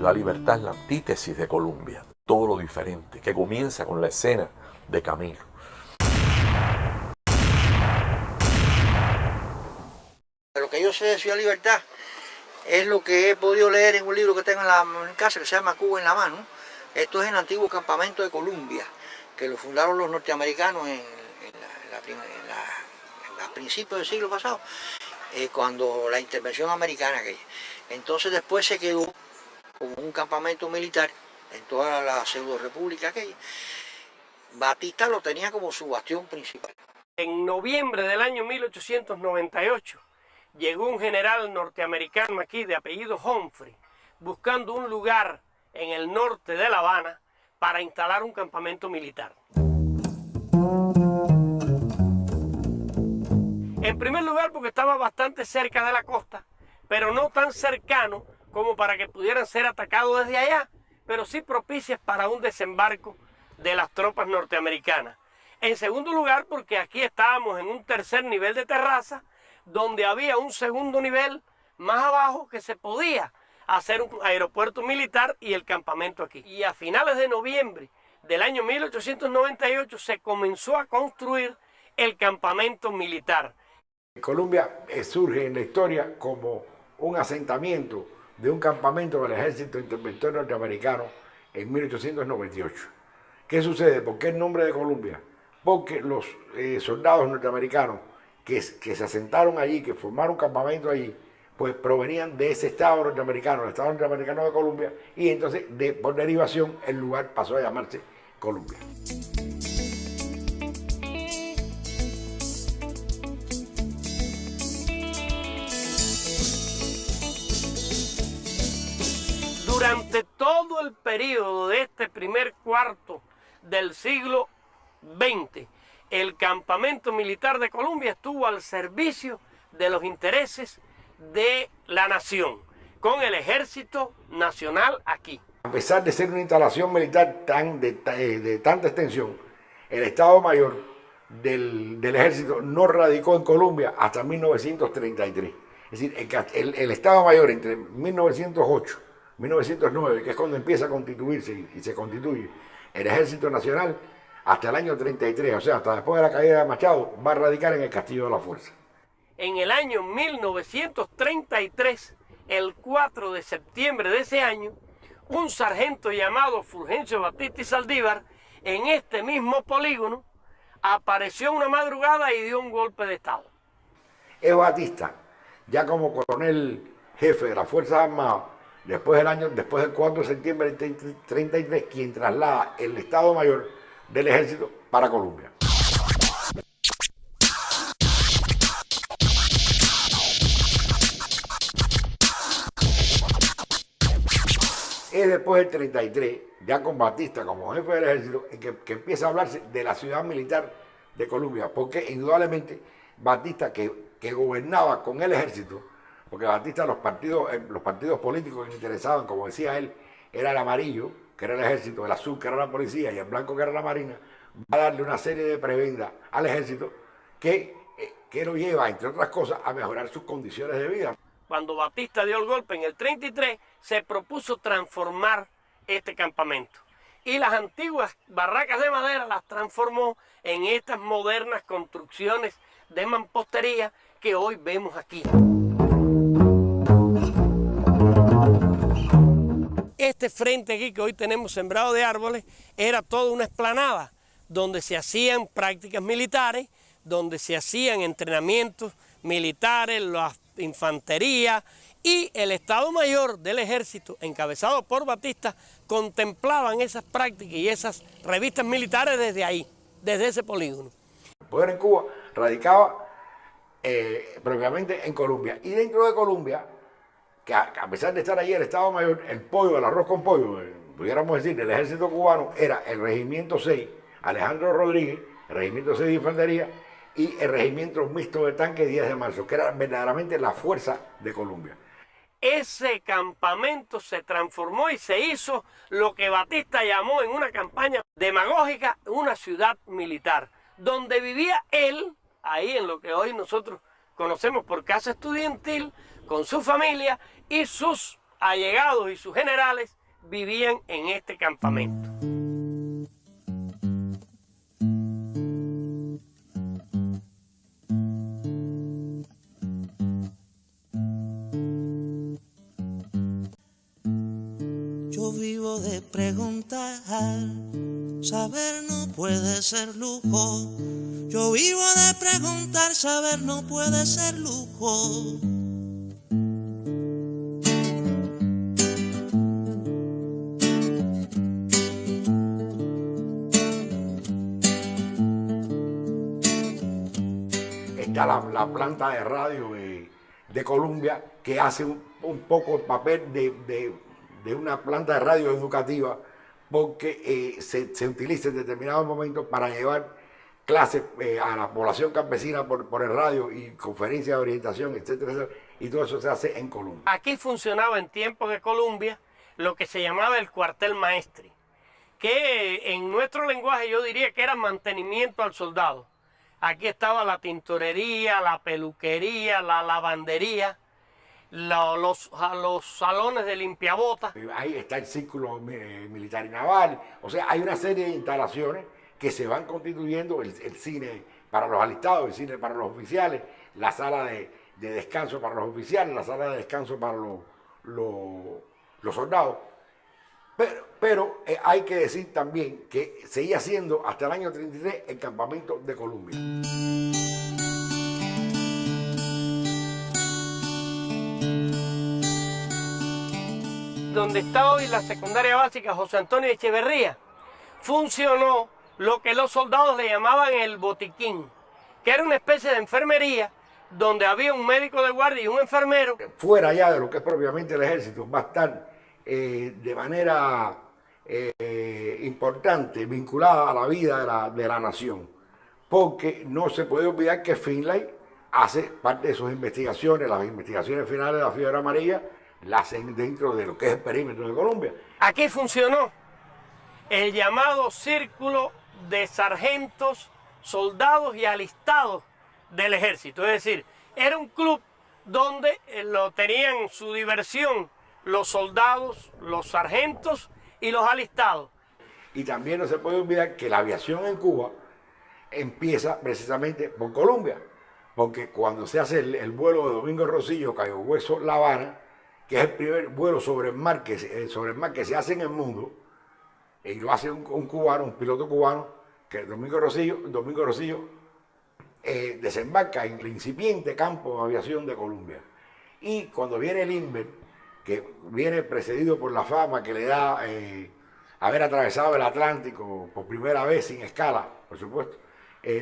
Ciudad Libertad es la antítesis de Colombia, todo lo diferente, que comienza con la escena de Camilo. Lo que yo sé de Ciudad Libertad es lo que he podido leer en un libro que tengo en casa que se llama Cuba en la mano. Esto es el antiguo campamento de Colombia, que lo fundaron los norteamericanos a principios del siglo pasado, cuando la intervención americana aquella. Entonces después se quedó como un campamento militar en toda la pseudo república aquella. Batista lo tenía como su bastión principal. En noviembre del año 1898 llegó un general norteamericano aquí de apellido Humphrey, buscando un lugar en el norte de La Habana para instalar un campamento militar. En primer lugar porque estaba bastante cerca de la costa, pero no tan cercano como para que pudieran ser atacados desde allá, pero sí propicias para un desembarco de las tropas norteamericanas. En segundo lugar porque aquí estábamos en un tercer nivel de terraza, donde había un segundo nivel más abajo que se podía hacer un aeropuerto militar y el campamento aquí. Y a finales de noviembre del año 1898 se comenzó a construir el campamento militar. Colombia surge en la historia como un asentamiento de un campamento del ejército interventor norteamericano en 1898. ¿Qué sucede? ¿Por qué el nombre de Colombia? Porque los soldados norteamericanos que se asentaron allí, que formaron un campamento allí, pues provenían de ese estado norteamericano, el estado norteamericano de Colombia, y entonces por derivación el lugar pasó a llamarse Colombia. Durante todo el periodo de este primer cuarto del siglo XX, el campamento militar de Colombia estuvo al servicio de los intereses de la nación, con el ejército nacional aquí. A pesar de ser una instalación militar de tanta extensión, el Estado Mayor del ejército no radicó en Colombia hasta 1933. Es decir, el Estado Mayor entre 1908 y 1909, que es cuando empieza a constituirse y se constituye el Ejército Nacional, hasta el año 33, o sea, hasta después de la caída de Machado, va a radicar en el Castillo de la Fuerza. En el año 1933, el 4 de septiembre de ese año, un sargento llamado Fulgencio Batista y Saldívar, en este mismo polígono, apareció una madrugada y dio un golpe de Estado. Es Batista, ya como coronel jefe de las Fuerzas Armadas, después del 4 de septiembre del 33, quien traslada el Estado Mayor del Ejército para Colombia. Es después del 33, ya con Batista como jefe del ejército, en que empieza a hablarse de la ciudad militar de Colombia, porque indudablemente Batista, que gobernaba con el ejército, porque Batista los partidos políticos que le interesaban, como decía él, era el amarillo, que era el ejército, el azul, que era la policía, y el blanco, que era la marina, va a darle una serie de prebendas al ejército que lo lleva, entre otras cosas, a mejorar sus condiciones de vida. Cuando Batista dio el golpe en el 33, se propuso transformar este campamento. Y las antiguas barracas de madera las transformó en estas modernas construcciones de mampostería que hoy vemos aquí. Este frente aquí que hoy tenemos sembrado de árboles era toda una explanada donde se hacían prácticas militares, donde se hacían entrenamientos militares, la infantería, y el Estado Mayor del Ejército, encabezado por Batista, contemplaban esas prácticas y esas revistas militares desde ahí, desde ese polígono. El poder en Cuba radicaba propiamente en Colombia, y dentro de Colombia, que a pesar de estar allí el Estado Mayor, el pollo, el arroz con pollo, pudiéramos decir, del ejército cubano, era el Regimiento 6, Alejandro Rodríguez, el Regimiento 6 de Infantería, y el Regimiento Mixto de Tanque 10 de Marzo, que era verdaderamente la fuerza de Colombia. Ese campamento se transformó y se hizo lo que Batista llamó en una campaña demagógica una ciudad militar, donde vivía él, ahí en lo que hoy nosotros conocemos por casa estudiantil, con su familia y sus allegados y sus generales vivían en este campamento. Yo vivo de preguntar, saber no puede ser lujo. Yo vivo de preguntar, saber no puede ser lujo. Está la planta de radio de Columbia, que hace un poco el papel de una planta de radio educativa, porque se utiliza en determinados momentos para llevar clases a la población campesina por el radio y conferencias de orientación, etcétera, etcétera, y todo eso se hace en Columbia. Aquí funcionaba en tiempos de Columbia lo que se llamaba el cuartel maestri, que en nuestro lenguaje yo diría que era mantenimiento al soldado. Aquí estaba la tintorería, la peluquería, la lavandería, los salones de limpiabotas. Ahí está el círculo militar y naval, o sea, hay una serie de instalaciones que se van constituyendo, el cine para los alistados, el cine para los oficiales, la sala de descanso para los oficiales, la sala de descanso para los soldados. Pero hay que decir también que seguía siendo hasta el año 33 el campamento de Columbia. Donde está hoy la secundaria básica José Antonio Echeverría, funcionó lo que los soldados le llamaban el botiquín, que era una especie de enfermería donde había un médico de guardia y un enfermero. Fuera ya de lo que es propiamente el ejército, va a estar de manera importante vinculada a la vida de la nación, porque no se puede olvidar que Finlay hace parte de sus investigaciones, las investigaciones finales de la fiebre amarilla, las hacen dentro de lo que es el perímetro de Columbia. Aquí funcionó el llamado círculo de sargentos, soldados y alistados del ejército, es decir, era un club donde lo tenían su diversión los soldados, los sargentos y los alistados. Y también no se puede olvidar que la aviación en Cuba empieza precisamente por Columbia, porque cuando se hace el vuelo de Domingo Rosillo, Cayo Hueso, La Habana, que es el primer vuelo sobre el mar que se hace en el mundo, y lo hace un cubano, un piloto cubano, que es Domingo Rosillo desembarca en el incipiente campo de aviación de Columbia. Y cuando viene el Inver, que viene precedido por la fama que le da haber atravesado el Atlántico por primera vez sin escala, por supuesto,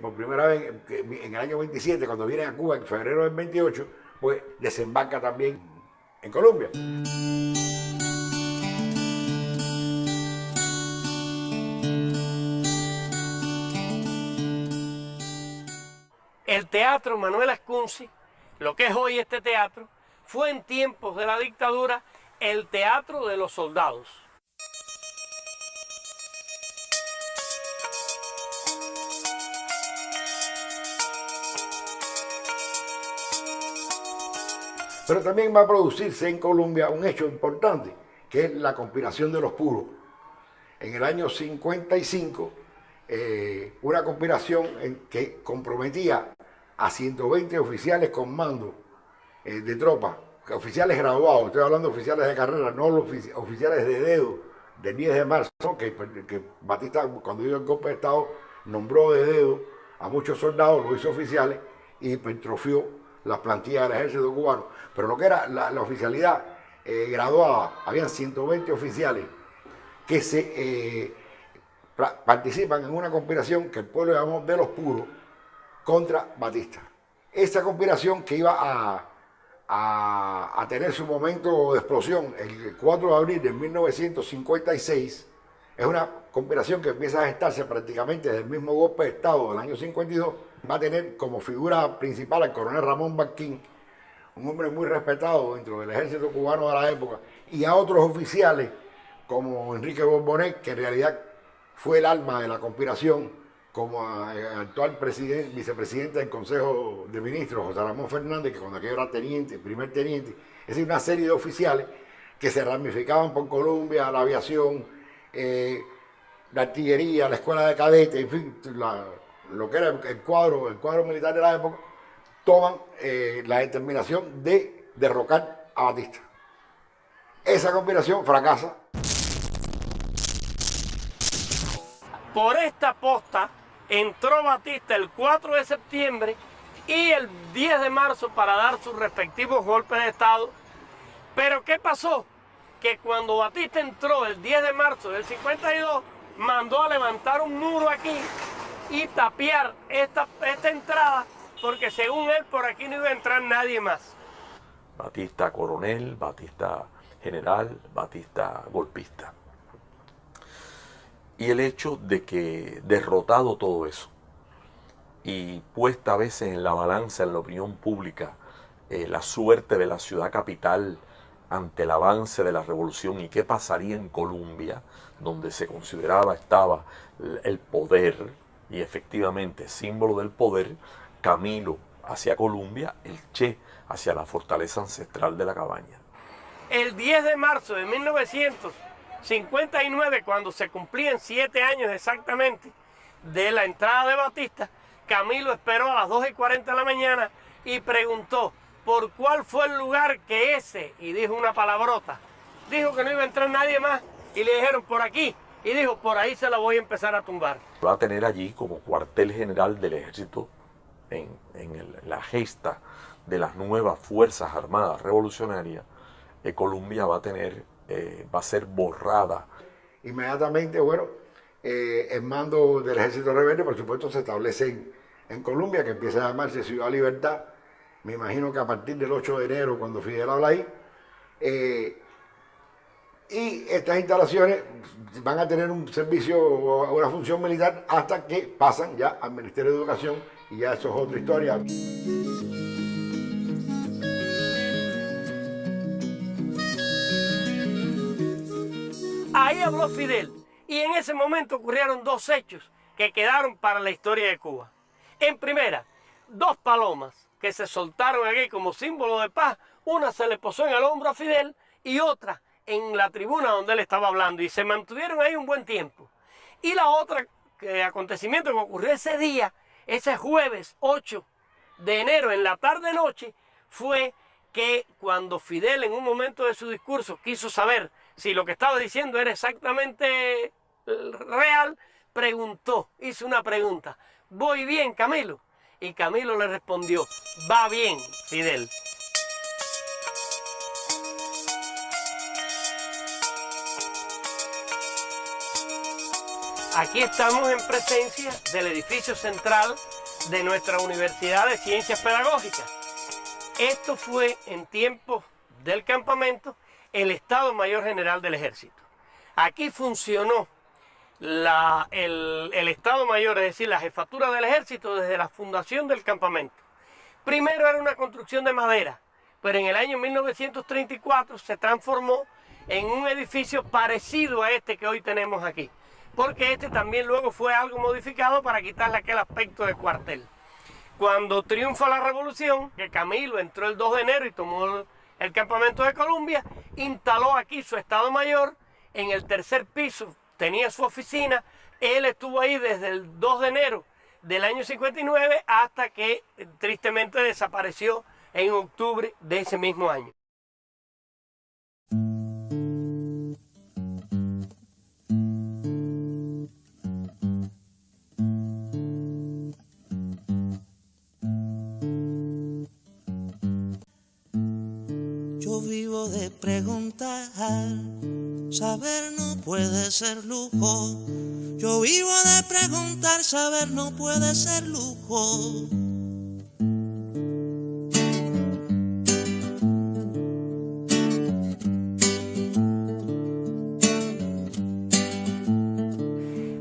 por primera vez en el año 27, cuando viene a Cuba en febrero del 28, pues desembarca también en Columbia. El teatro Manuel Ascunzi, lo que es hoy este teatro, fue en tiempos de la dictadura el teatro de los soldados. Pero también va a producirse en Columbia un hecho importante, que es la conspiración de los puros. En el año 55, una conspiración que comprometía a 120 oficiales con mando de tropas, oficiales graduados, estoy hablando de oficiales de carrera, no los oficiales de dedo del 10 de marzo, que Batista, cuando dio el golpe de Estado, nombró de dedo a muchos soldados, los hizo oficiales y hipertrofió las plantillas del ejército cubano. Pero lo que era la oficialidad graduada, habían 120 oficiales que participan en una conspiración que el pueblo llamó de los puros contra Batista. Esa conspiración que iba a tener su momento de explosión el 4 de abril de 1956, es una conspiración que empieza a gestarse prácticamente desde el mismo golpe de Estado del año 52. Va a tener como figura principal al coronel Ramón Barquín, un hombre muy respetado dentro del ejército cubano de la época, y a otros oficiales como Enrique Borbonet, que en realidad fue el alma de la conspiración, como actual vicepresidente del Consejo de Ministros, José Ramón Fernández, que cuando aquello era teniente, primer teniente, es decir, una serie de oficiales, que se ramificaban por Colombia, la aviación, la artillería, la escuela de cadetes, en fin, lo que era el cuadro militar de la época, toman la determinación de derrocar a Batista. Esa combinación fracasa. Por esta posta entró Batista el 4 de septiembre y el 10 de marzo para dar sus respectivos golpes de Estado. Pero ¿qué pasó? Que cuando Batista entró el 10 de marzo del 52, mandó a levantar un muro aquí y tapiar esta entrada, porque según él por aquí no iba a entrar nadie más. Batista coronel, Batista general, Batista golpista. Y el hecho de que, derrotado todo eso y puesta a veces en la balanza en la opinión pública la suerte de la ciudad capital ante el avance de la revolución y qué pasaría en Colombia, donde se consideraba estaba el poder, y efectivamente símbolo del poder, Camilo hacia Colombia, el Che hacia la fortaleza ancestral de la Cabaña. El 10 de marzo de 1959, cuando se cumplían 7 años exactamente de la entrada de Batista, Camilo esperó a las 2:40 de la mañana y preguntó por cuál fue el lugar que ese, y dijo una palabrota. Dijo que no iba a entrar nadie más y le dijeron por aquí, y dijo por ahí se la voy a empezar a tumbar. Va a tener allí como cuartel general del ejército en la gesta de las nuevas Fuerzas Armadas Revolucionarias. Colombia va a ser borrada. Inmediatamente, bueno, el mando del ejército rebelde, por supuesto, se establece en Colombia, que empieza a llamarse Ciudad Libertad. Me imagino que a partir del 8 de enero, cuando Fidel habla ahí, y estas instalaciones van a tener un servicio o una función militar hasta que pasan ya al Ministerio de Educación, y ya eso es otra historia. Ahí habló Fidel, y en ese momento ocurrieron dos hechos que quedaron para la historia de Cuba. En primera, dos palomas que se soltaron aquí como símbolo de paz. Una se le posó en el hombro a Fidel y otra en la tribuna donde él estaba hablando, y se mantuvieron ahí un buen tiempo. Y la otra acontecimiento que ocurrió ese día, ese jueves 8 de enero en la tarde-noche, fue que cuando Fidel en un momento de su discurso quiso saber si lo que estaba diciendo era exactamente real, hizo una pregunta: ¿voy bien, Camilo? Y Camilo le respondió: va bien, Fidel. Aquí estamos en presencia del edificio central de nuestra Universidad de Ciencias Pedagógicas. Esto fue en tiempos del campamento el Estado Mayor General del Ejército. Aquí funcionó el Estado Mayor, es decir, la jefatura del Ejército, desde la fundación del campamento. Primero era una construcción de madera, pero en el año 1934 se transformó en un edificio parecido a este que hoy tenemos aquí, porque este también luego fue algo modificado para quitarle aquel aspecto de cuartel. Cuando triunfa la revolución, que Camilo entró el 2 de enero y tomó el campamento de Colombia, instaló aquí su Estado Mayor. En el tercer piso tenía su oficina. Él estuvo ahí desde el 2 de enero del año 59 hasta que tristemente desapareció en octubre de ese mismo año. Yo vivo de preguntar, saber no puede ser lujo. Yo vivo de preguntar, saber no puede ser lujo.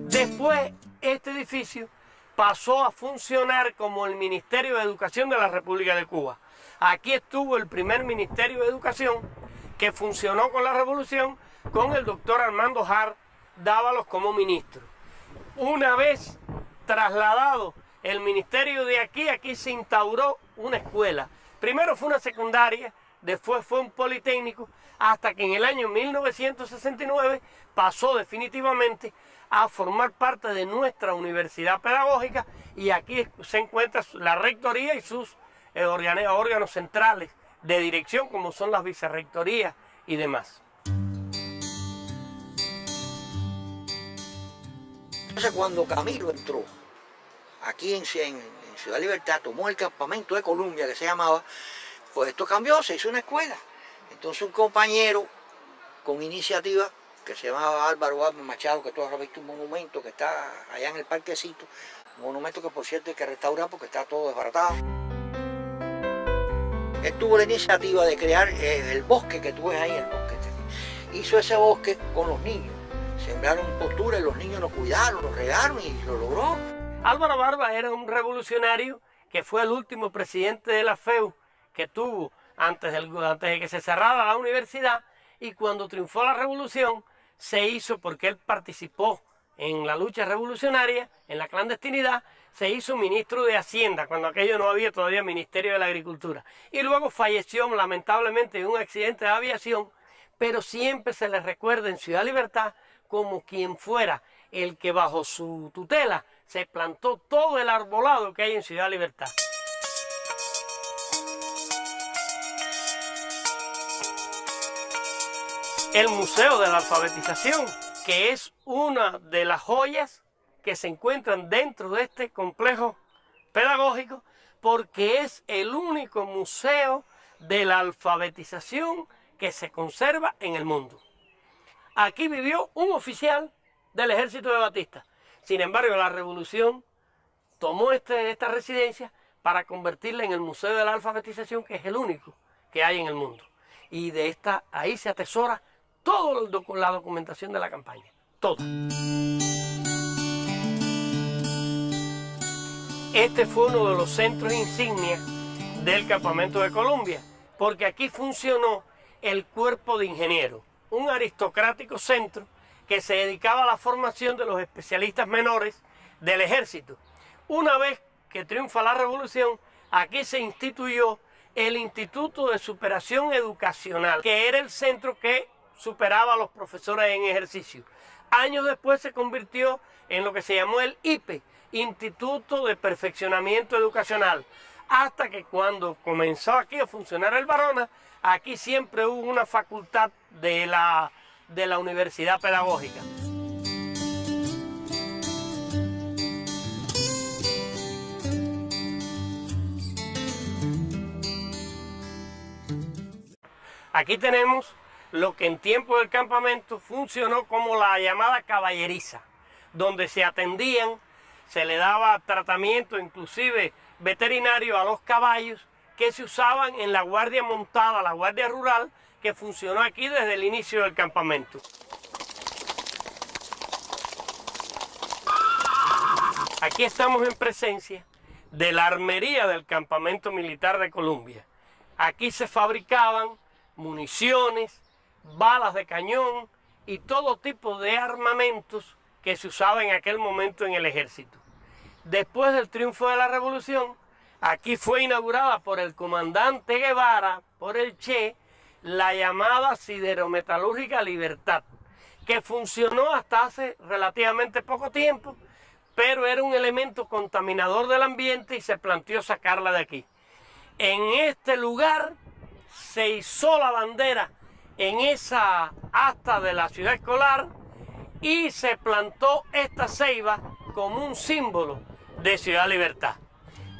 Después, este edificio pasó a funcionar como el Ministerio de Educación de la República de Cuba. Aquí estuvo el primer Ministerio de Educación, que funcionó con la revolución, con el doctor Armando Jar Dávalos como ministro. Una vez trasladado el ministerio de aquí se instauró una escuela. Primero fue una secundaria, después fue un politécnico, hasta que en el año 1969 pasó definitivamente a formar parte de nuestra universidad pedagógica, y aquí se encuentra la rectoría y sus órganos centrales de dirección, como son las vicerrectorías y demás. Entonces, cuando Camilo entró aquí en Ciudad Libertad, tomó el campamento de Columbia, que se llamaba, pues esto cambió, se hizo una escuela. Entonces un compañero con iniciativa, que se llamaba Álvaro Machado, que tú has visto un monumento que está allá en el parquecito, un monumento que por cierto hay que restaurar porque está todo desbaratado. Él tuvo la iniciativa de crear el bosque que tú ves ahí, el bosque. Hizo ese bosque con los niños. Sembraron posturas y los niños lo cuidaron, lo regaron y lo logró. Álvaro Barba era un revolucionario que fue el último presidente de la FEU que tuvo antes de que se cerrara la universidad, y cuando triunfó la revolución se hizo, porque él participó en la lucha revolucionaria, en la clandestinidad, se hizo ministro de Hacienda, cuando aquello no había todavía Ministerio de la Agricultura. Y luego falleció lamentablemente en un accidente de aviación, pero siempre se le recuerda en Ciudad Libertad como quien fuera el que bajo su tutela se plantó todo el arbolado que hay en Ciudad Libertad. El Museo de la Alfabetización, que es una de las joyas que se encuentran dentro de este complejo pedagógico, porque es el único museo de la alfabetización que se conserva en el mundo. Aquí vivió un oficial del ejército de Batista. Sin embargo, la revolución tomó esta residencia para convertirla en el Museo de la Alfabetización, que es el único que hay en el mundo. Y ahí se atesora toda la documentación de la campaña, todo. Este fue uno de los centros insignia del campamento de Columbia, porque aquí funcionó el cuerpo de ingenieros, un aristocrático centro que se dedicaba a la formación de los especialistas menores del ejército. Una vez que triunfa la revolución, aquí se instituyó el Instituto de Superación Educacional, que era el centro que superaba a los profesores en ejercicio. Años después se convirtió en lo que se llamó el IPE, Instituto de Perfeccionamiento Educacional, hasta que cuando comenzó aquí a funcionar el Barona, aquí siempre hubo una facultad de la Universidad Pedagógica. Aquí tenemos lo que en tiempo del campamento funcionó como la llamada caballeriza, donde se atendían, se le daba tratamiento inclusive veterinario a los caballos que se usaban en la guardia montada, la guardia rural, que funcionó aquí desde el inicio del campamento. Aquí estamos en presencia de la armería del campamento militar de Columbia. Aquí se fabricaban municiones, balas de cañón y todo tipo de armamentos que se usaba en aquel momento en el ejército. Después del triunfo de la revolución, aquí fue inaugurada por el comandante Guevara, por el Che, la llamada Siderometalúrgica Libertad, que funcionó hasta hace relativamente poco tiempo, pero era un elemento contaminador del ambiente y se planteó sacarla de aquí. En este lugar se izó la bandera en esa asta de la ciudad escolar y se plantó esta ceiba como un símbolo de Ciudad Libertad,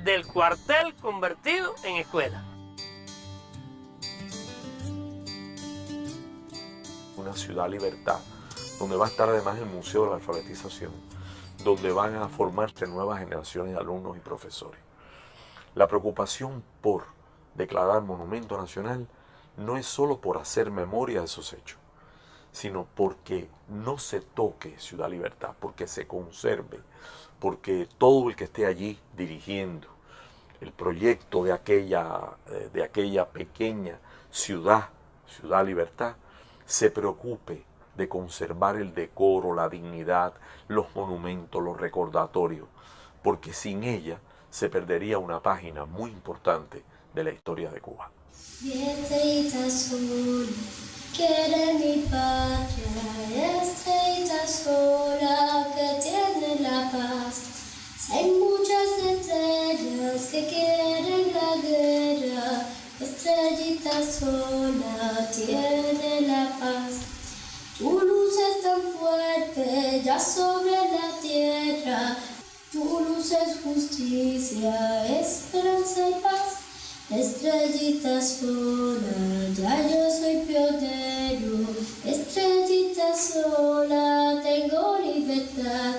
del cuartel convertido en escuela. Una Ciudad Libertad, donde va a estar además el Museo de la Alfabetización, donde van a formarse nuevas generaciones de alumnos y profesores. La preocupación por declarar monumento nacional no es solo por hacer memoria de esos hechos, sino porque no se toque Ciudad Libertad, porque se conserve, porque todo el que esté allí dirigiendo el proyecto de aquella pequeña Ciudad Libertad, se preocupe de conservar el decoro, la dignidad, los monumentos, los recordatorios, porque sin ella se perdería una página muy importante de la historia de Cuba. Pietrita azul, quiere mi patria, estrella sola que tiene la paz. Hay muchas estrellas que quieren la guerra, estrellita sola tiene la paz. Tu luz es tan fuerte ya sobre la tierra, tu luz es justicia, esperanza y paz. Estrellita sola, ya yo soy pionero, estrellita sola, tengo libertad.